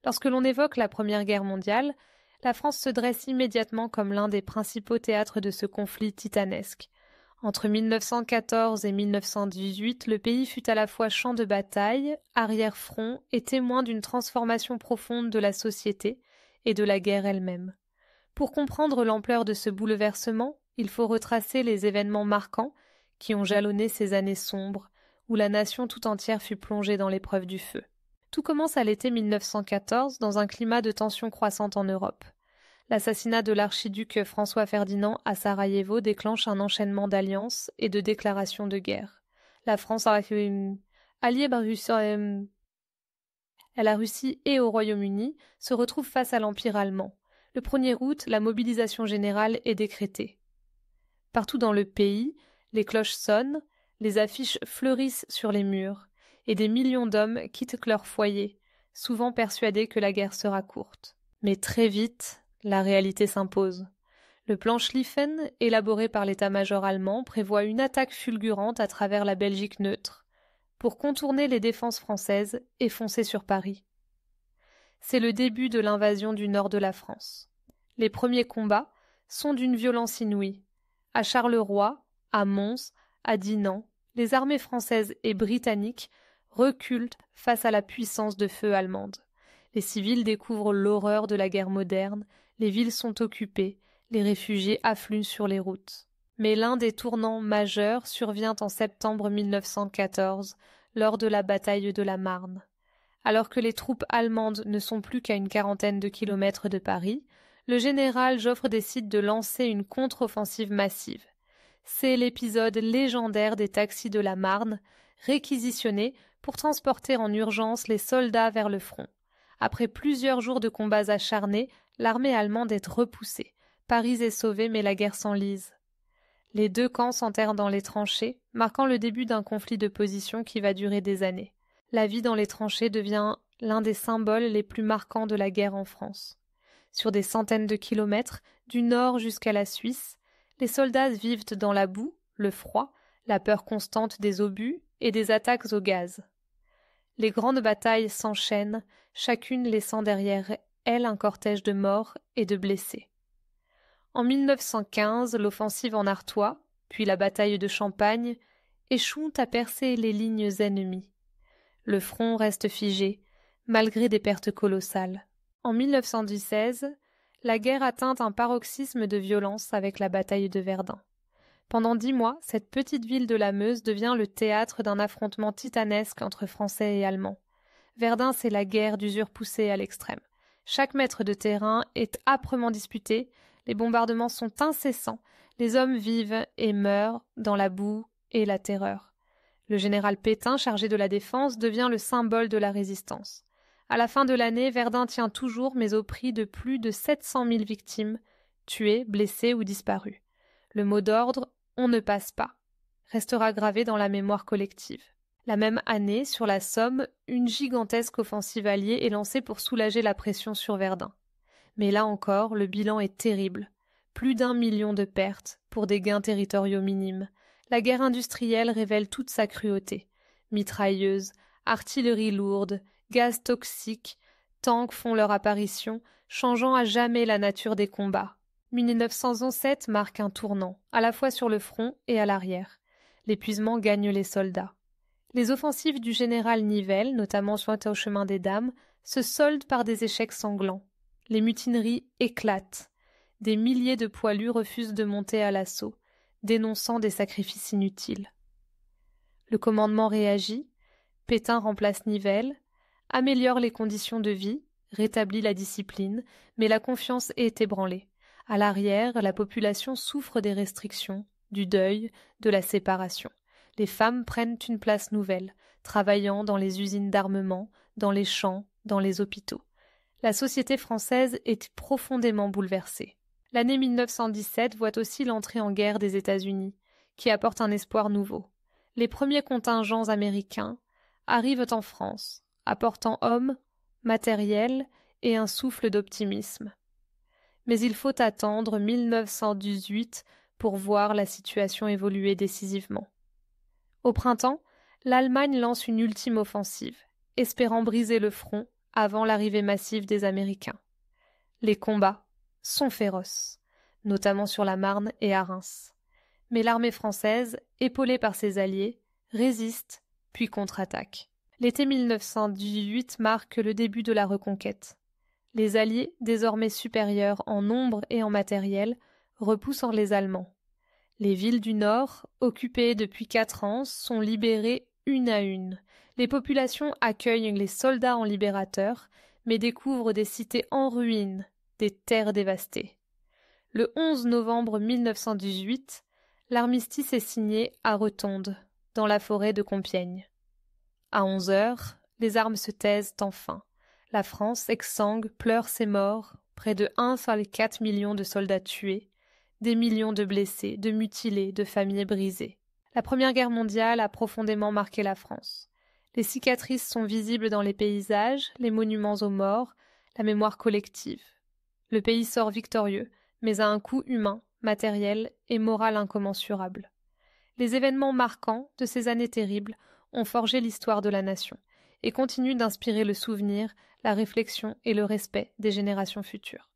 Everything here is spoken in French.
Lorsque l'on évoque la Première Guerre mondiale, la France se dresse immédiatement comme l'un des principaux théâtres de ce conflit titanesque. Entre 1914 et 1918, le pays fut à la fois champ de bataille, arrière-front et témoin d'une transformation profonde de la société et de la guerre elle-même. Pour comprendre l'ampleur de ce bouleversement, il faut retracer les événements marquants qui ont jalonné ces années sombres, où la nation tout entière fut plongée dans l'épreuve du feu. Tout commence à l'été 1914 dans un climat de tension croissante en Europe. L'assassinat de l'archiduc François Ferdinand à Sarajevo déclenche un enchaînement d'alliances et de déclarations de guerre. La France alliée à la Russie et au Royaume-Uni se retrouve face à l'Empire allemand. Le 1er août, la mobilisation générale est décrétée. Partout dans le pays, les cloches sonnent, les affiches fleurissent sur les murs, et des millions d'hommes quittent leur foyer, souvent persuadés que la guerre sera courte. Mais très vite, la réalité s'impose. Le plan Schlieffen, élaboré par l'état-major allemand, prévoit une attaque fulgurante à travers la Belgique neutre, pour contourner les défenses françaises et foncer sur Paris. C'est le début de l'invasion du nord de la France. Les premiers combats sont d'une violence inouïe. À Charleroi, à Mons, à Dinant, les armées françaises et britanniques reculent face à la puissance de feu allemande. Les civils découvrent l'horreur de la guerre moderne, les villes sont occupées, les réfugiés affluent sur les routes. Mais l'un des tournants majeurs survient en septembre 1914, lors de la bataille de la Marne. Alors que les troupes allemandes ne sont plus qu'à une quarantaine de kilomètres de Paris, le général Joffre décide de lancer une contre-offensive massive. C'est l'épisode légendaire des taxis de la Marne, réquisitionnés pour transporter en urgence les soldats vers le front. Après plusieurs jours de combats acharnés, l'armée allemande est repoussée. Paris est sauvé, mais la guerre s'enlise. Les deux camps s'enterrent dans les tranchées, marquant le début d'un conflit de position qui va durer des années. La vie dans les tranchées devient l'un des symboles les plus marquants de la guerre en France. Sur des centaines de kilomètres, du nord jusqu'à la Suisse, les soldats vivent dans la boue, le froid, la peur constante des obus et des attaques au gaz. Les grandes batailles s'enchaînent, chacune laissant derrière elle un cortège de morts et de blessés. En 1915, l'offensive en Artois, puis la bataille de Champagne, échouent à percer les lignes ennemies. Le front reste figé, malgré des pertes colossales. En 1916, la guerre atteint un paroxysme de violence avec la bataille de Verdun. Pendant 10 mois, cette petite ville de la Meuse devient le théâtre d'un affrontement titanesque entre Français et Allemands. Verdun, c'est la guerre d'usure poussée à l'extrême. Chaque mètre de terrain est âprement disputé, les bombardements sont incessants, les hommes vivent et meurent dans la boue et la terreur. Le général Pétain, chargé de la défense, devient le symbole de la résistance. À la fin de l'année, Verdun tient toujours, mais au prix de plus de 700 000 victimes, tuées, blessées ou disparues. Le mot d'ordre « on ne passe pas » restera gravé dans la mémoire collective. La même année, sur la Somme, une gigantesque offensive alliée est lancée pour soulager la pression sur Verdun. Mais là encore, le bilan est terrible. Plus d'1 million de pertes pour des gains territoriaux minimes. La guerre industrielle révèle toute sa cruauté. Mitrailleuses, artillerie lourde, gaz toxiques, tanks font leur apparition, changeant à jamais la nature des combats. 1917 marque un tournant, à la fois sur le front et à l'arrière. L'épuisement gagne les soldats. Les offensives du général Nivelle, notamment sur le chemin des Dames, se soldent par des échecs sanglants. Les mutineries éclatent. Des milliers de poilus refusent de monter à l'assaut, dénonçant des sacrifices inutiles. Le commandement réagit, Pétain remplace Nivelle, améliore les conditions de vie, rétablit la discipline, mais la confiance est ébranlée. À l'arrière, la population souffre des restrictions, du deuil, de la séparation. Les femmes prennent une place nouvelle, travaillant dans les usines d'armement, dans les champs, dans les hôpitaux. La société française est profondément bouleversée. L'année 1917 voit aussi l'entrée en guerre des États-Unis, qui apporte un espoir nouveau. Les premiers contingents américains arrivent en France, apportant hommes, matériel et un souffle d'optimisme. Mais il faut attendre 1918 pour voir la situation évoluer décisivement. Au printemps, l'Allemagne lance une ultime offensive, espérant briser le front avant l'arrivée massive des Américains. Les combats sont féroces, notamment sur la Marne et à Reims. Mais l'armée française, épaulée par ses alliés, résiste puis contre-attaque. L'été 1918 marque le début de la reconquête. Les Alliés, désormais supérieurs en nombre et en matériel, repoussent les Allemands. Les villes du Nord, occupées depuis 4 ans, sont libérées une à une. Les populations accueillent les soldats en libérateurs, mais découvrent des cités en ruines, des terres dévastées. Le 11 novembre 1918, l'armistice est signé à Retonde, dans la forêt de Compiègne. À 11 heures, les armes se taisent enfin. La France, exsangue, pleure ses morts, près de 1,4 million de soldats tués, des millions de blessés, de mutilés, de familles brisées. La Première Guerre mondiale a profondément marqué la France. Les cicatrices sont visibles dans les paysages, les monuments aux morts, la mémoire collective. Le pays sort victorieux, mais à un coût humain, matériel et moral incommensurable. Les événements marquants de ces années terribles ont forgé l'histoire de la nation et continuent d'inspirer le souvenir, la réflexion et le respect des générations futures.